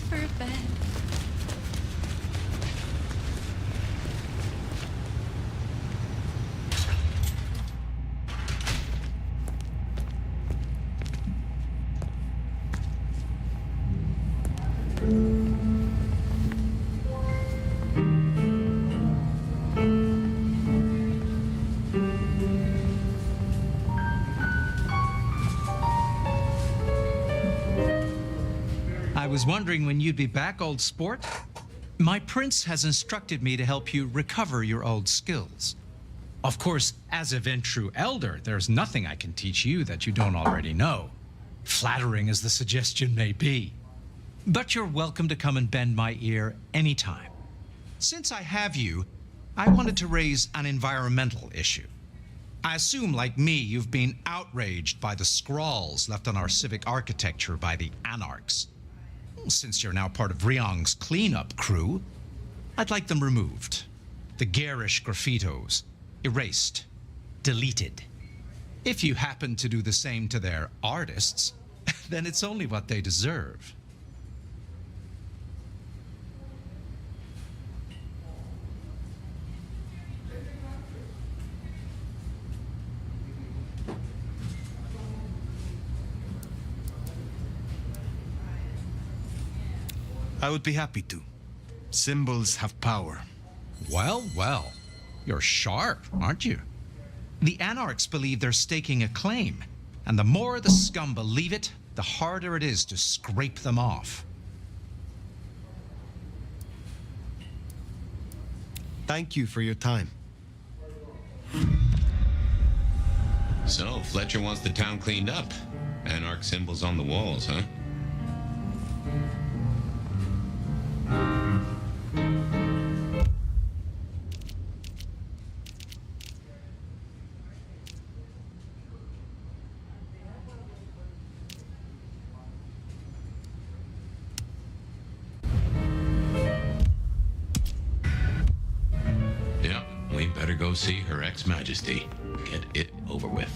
Perfect. I was wondering when you'd be back, old sport. My prince has instructed me to help you recover your old skills. Of course, as a Ventru elder, there's nothing I can teach you that you don't already know. Flattering as the suggestion may be. But you're welcome to come and bend my ear anytime. Since I have you, I wanted to raise an environmental issue. I assume, like me, you've been outraged by the scrawls left on our civic architecture by the Anarchs. Since you're now part of Ryong's cleanup crew, I'd like them removed. The garish graffitos erased, deleted. If you happen to do the same to their artists, then it's only what they deserve. I would be happy to. Symbols have power. Well, well. You're sharp, aren't you? The Anarchs believe they're staking a claim, and the more the scum believe it, the harder it is to scrape them off. Thank you for your time. So, Fletcher wants the town cleaned up. Anarch symbols on the walls, huh? Yeah, we better go see Her Ex-Majesty. Get it over with.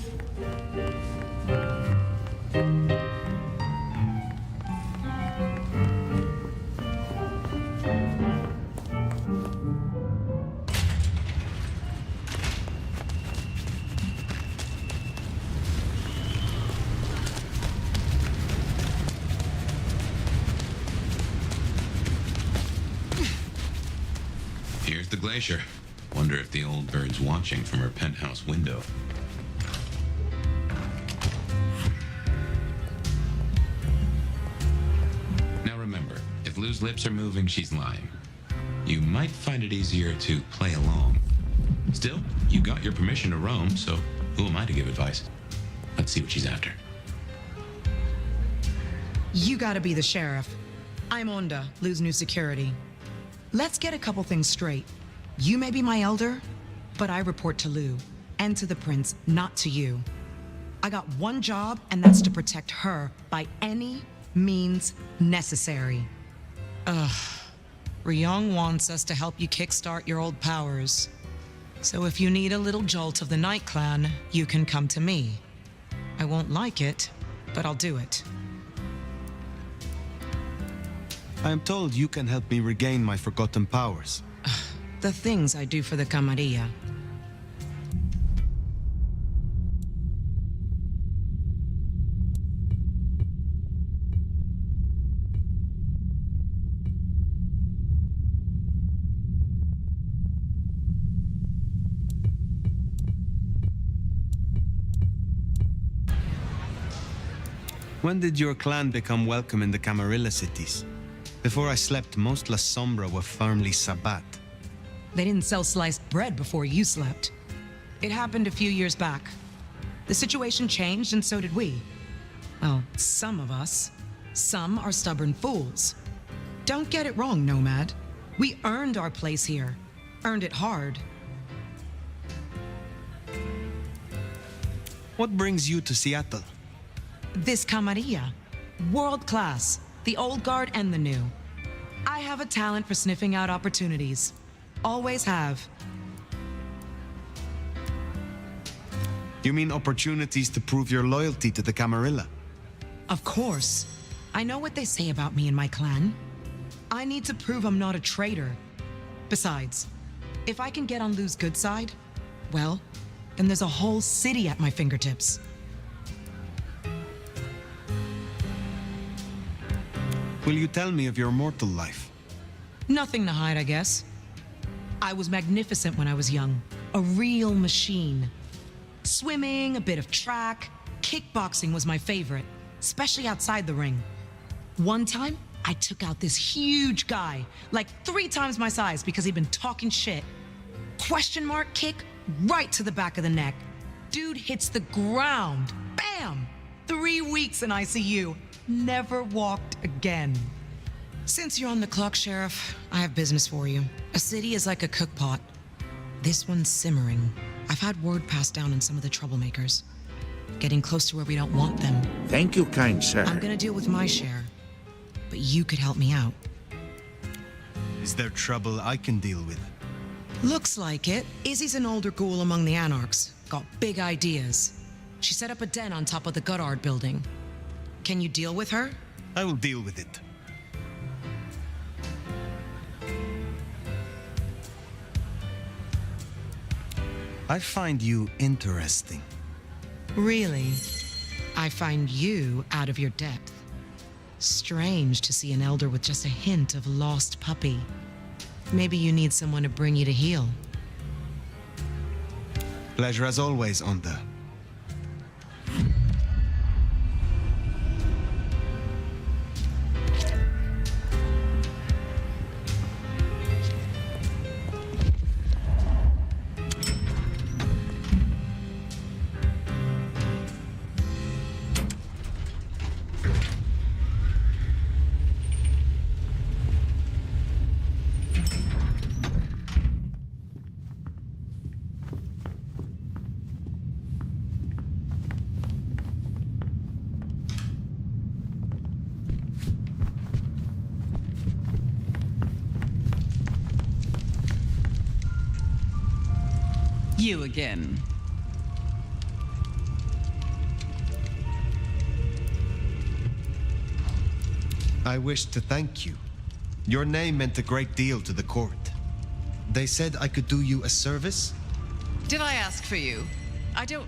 Here's the glacier. Wonder if the old bird's watching from her penthouse window. Now remember, if Lou's lips are moving, she's lying. You might find it easier to play along. Still, you got your permission to roam, so who am I to give advice? Let's see what she's after. You gotta be the sheriff. I'm Onda, Lou's new security. Let's get a couple things straight. You may be my elder, but I report to Lou, and to the prince, not to you. I got one job, and that's to protect her by any means necessary. Ryong wants us to help you kickstart your old powers. So if you need a little jolt of the Night Clan, you can come to me. I won't like it, but I'll do it. I am told you can help me regain my forgotten powers. The things I do for the Camarilla. When did your clan become welcome in the Camarilla cities? Before I slept, most La Sombra were firmly Sabbat. They didn't sell sliced bread before you slept. It happened a few years back. The situation changed, and so did we. Well, some of us. Some are stubborn fools. Don't get it wrong, Nomad. We earned our place here. Earned it hard. What brings you to Seattle? This Camarilla. World class. The old guard and the new. I have a talent for sniffing out opportunities. Always have. You mean opportunities to prove your loyalty to the Camarilla? Of course. I know what they say about me and my clan. I need to prove I'm not a traitor. Besides, if I can get on Lou's good side, well, then there's a whole city at my fingertips. Will you tell me of your mortal life? Nothing to hide, I guess. I was magnificent when I was young. A real machine. Swimming, a bit of track, kickboxing was my favorite, especially outside the ring. One time, I took out this huge guy, like 3 times my size because he'd been talking shit. Question mark kick right to the back of the neck. Dude hits the ground. Bam! 3 weeks in ICU. Never walked again. Since you're on the clock, Sheriff, I have business for you. A city is like a cook pot. This one's simmering. I've had word passed down on some of the troublemakers. Getting close to where we don't want them. Thank you, kind sir. I'm gonna deal with my share. But you could help me out. Is there trouble I can deal with? Looks like it. Izzy's an older ghoul among the Anarchs. Got big ideas. She set up a den on top of the Goddard building. Can you deal with her? I will deal with it. I find you interesting. Really? I find you out of your depth. Strange to see an elder with just a hint of lost puppy. Maybe you need someone to bring you to heel. Pleasure as always, Onda. You again. I wish to thank you. Your name meant a great deal to the court. They said I could do you a service? Did I ask for you? I don't...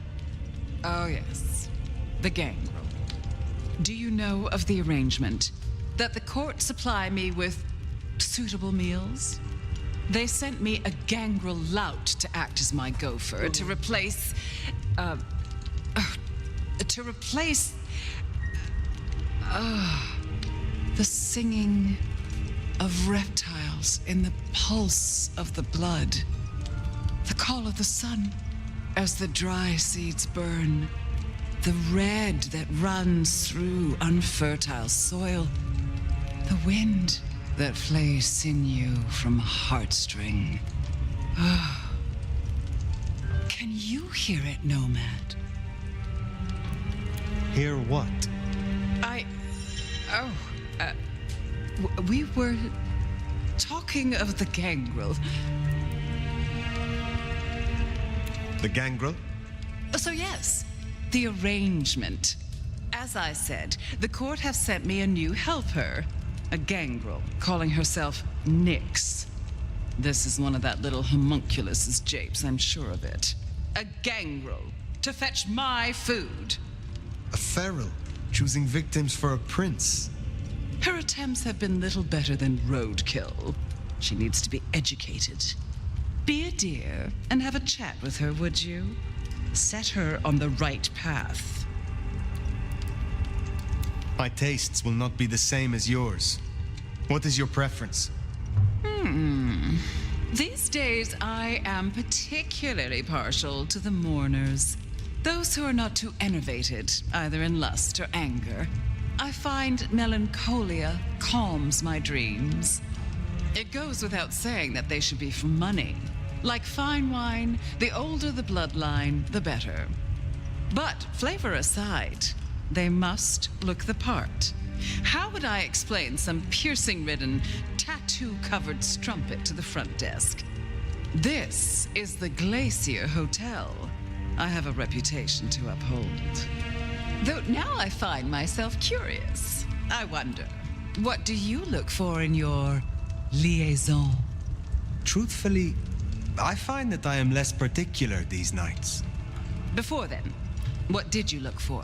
Oh, yes. The gangrel. Do you know of the arrangement? That the court supply me with suitable meals? They sent me a gangrel lout to act as my gopher, to replace... the singing of reptiles in the pulse of the blood. The call of the sun as the dry seeds burn. The red that runs through unfertile soil. The wind that flays sinew from heartstring. Can you hear it, Nomad? Hear what? We were talking of the gangrel. The gangrel? So yes, the arrangement. As I said, the court have sent me a new helper, a gangrel, calling herself Nyx. This is one of that little homunculus's japes, I'm sure of it. A gangrel to fetch my food. A feral, choosing victims for a prince. Her attempts have been little better than roadkill. She needs to be educated. Be a dear and have a chat with her, would you? Set her on the right path. My tastes will not be the same as yours. What is your preference? These days, I am particularly partial to the mourners. Those who are not too enervated, either in lust or anger. I find melancholia calms my dreams. It goes without saying that they should be for money. Like fine wine, the older the bloodline, the better. But flavor aside, they must look the part. How would I explain some piercing-ridden, tattoo-covered strumpet to the front desk? This is the Glacier Hotel. I have a reputation to uphold. Though now I find myself curious. I wonder, What do you look for in your liaison? Truthfully, I find that I am less particular these nights. Before then, what did you look for?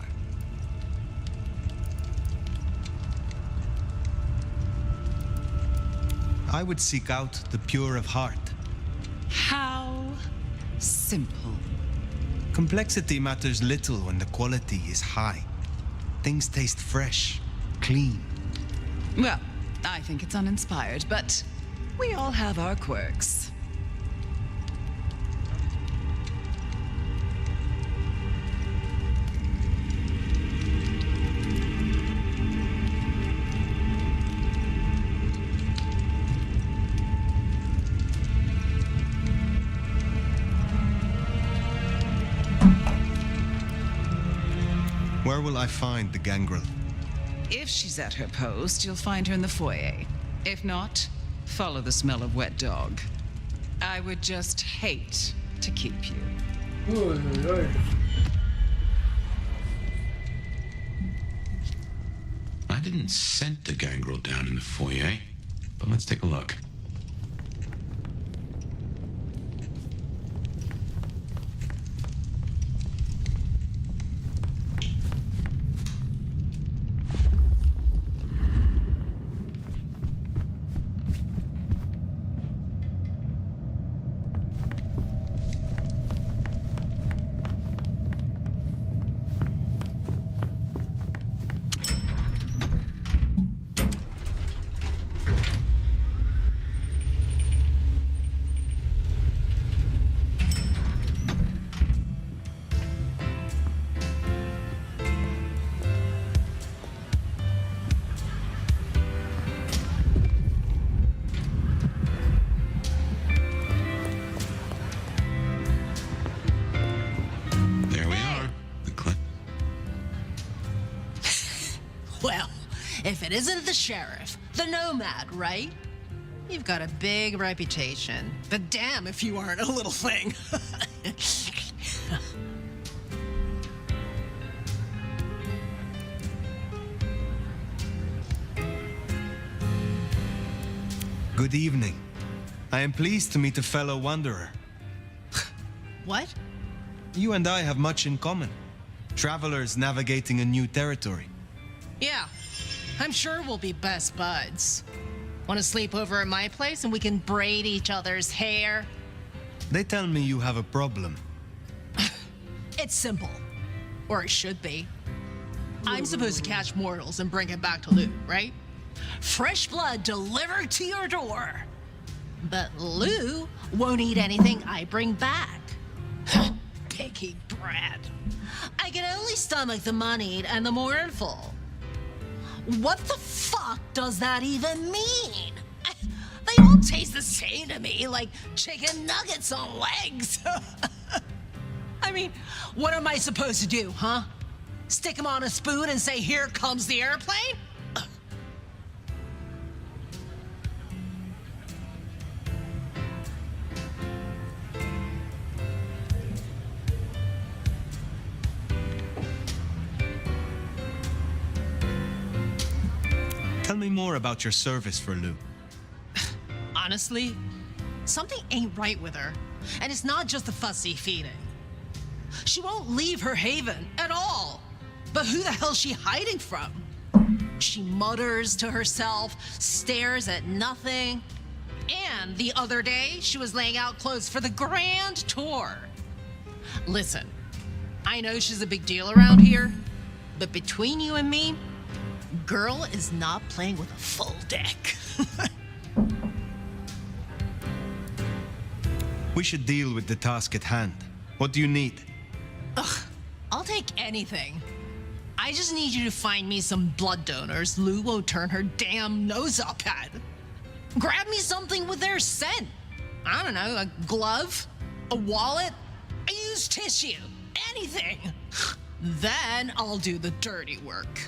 I would seek out the pure of heart. How simple. Complexity matters little when the quality is high. Things taste fresh, clean. Well, I think it's uninspired, but we all have our quirks. Where will I find the gangrel? If she's at her post, you'll find her in the foyer. If not, follow the smell of wet dog. I would just hate to keep you. I didn't scent the gangrel down in the foyer, but let's take a look. Well, if it isn't the sheriff, the nomad, right? You've got a big reputation, but damn if you aren't a little thing. Good evening. I am pleased to meet a fellow wanderer. What? You and I have much in common. Travelers navigating a new territory. Yeah, I'm sure we'll be best buds. Want to sleep over at my place and we can braid each other's hair? They tell me you have a problem. It's simple. Or it should be. I'm supposed to catch mortals and bring it back to Lou, right? Fresh blood delivered to your door. But Lou won't eat anything I bring back. Picky brat. I can only stomach the moneyed and the mournful. What the fuck does that even mean? They all taste the same to me, like chicken nuggets on legs. I mean, what am I supposed to do, huh? Stick them on a spoon and say, "Here comes the airplane"? Tell me more about your service for Lou. Honestly, something ain't right with her. And it's not just the fussy feeding. She won't leave her haven at all. But who the hell's she hiding from? She mutters to herself, stares at nothing. And the other day, she was laying out clothes for the grand tour. Listen, I know she's a big deal around here, but between you and me, girl is not playing with a full deck. We should deal with the task at hand. What do you need? Ugh, I'll take anything. I just need you to find me some blood donors Lou won't turn her damn nose up at. Grab me something with their scent. I don't know, a glove, a wallet, a used tissue, anything. Then I'll do the dirty work.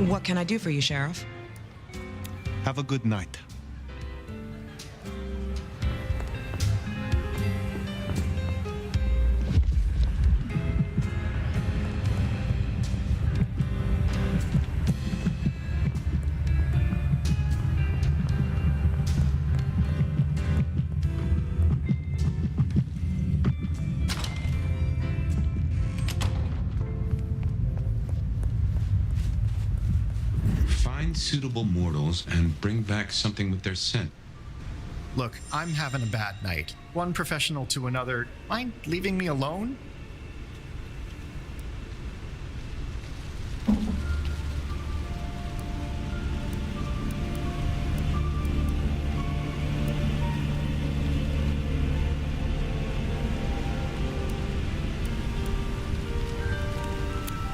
What can I do for you, Sheriff? Have a good night. Find suitable mortals and bring back something with their scent. Look, I'm having a bad night. One professional to another. Mind leaving me alone?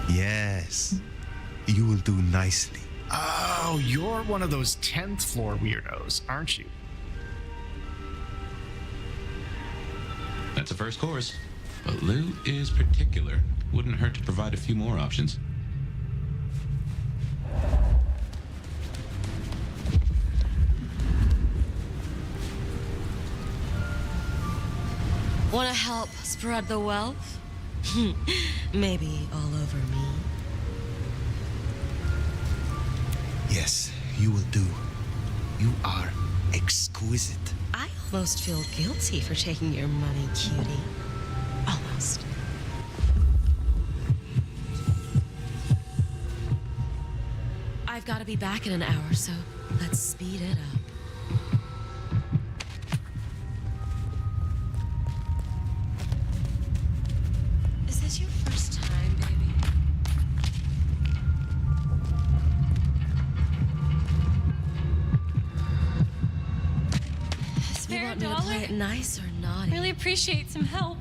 Yes. You will do nicely. Oh, you're one of those 10th floor weirdos, aren't you? That's a first course. But Lou is particular. Wouldn't hurt to provide a few more options. Want to help spread the wealth? Maybe all over me. Yes, you will do. You are exquisite. I almost feel guilty for taking your money, cutie. Almost. I've got to be back in an hour, so let's speed it up. Is this your first time, baby? You want me to play it nice or naughty? Really appreciate some help.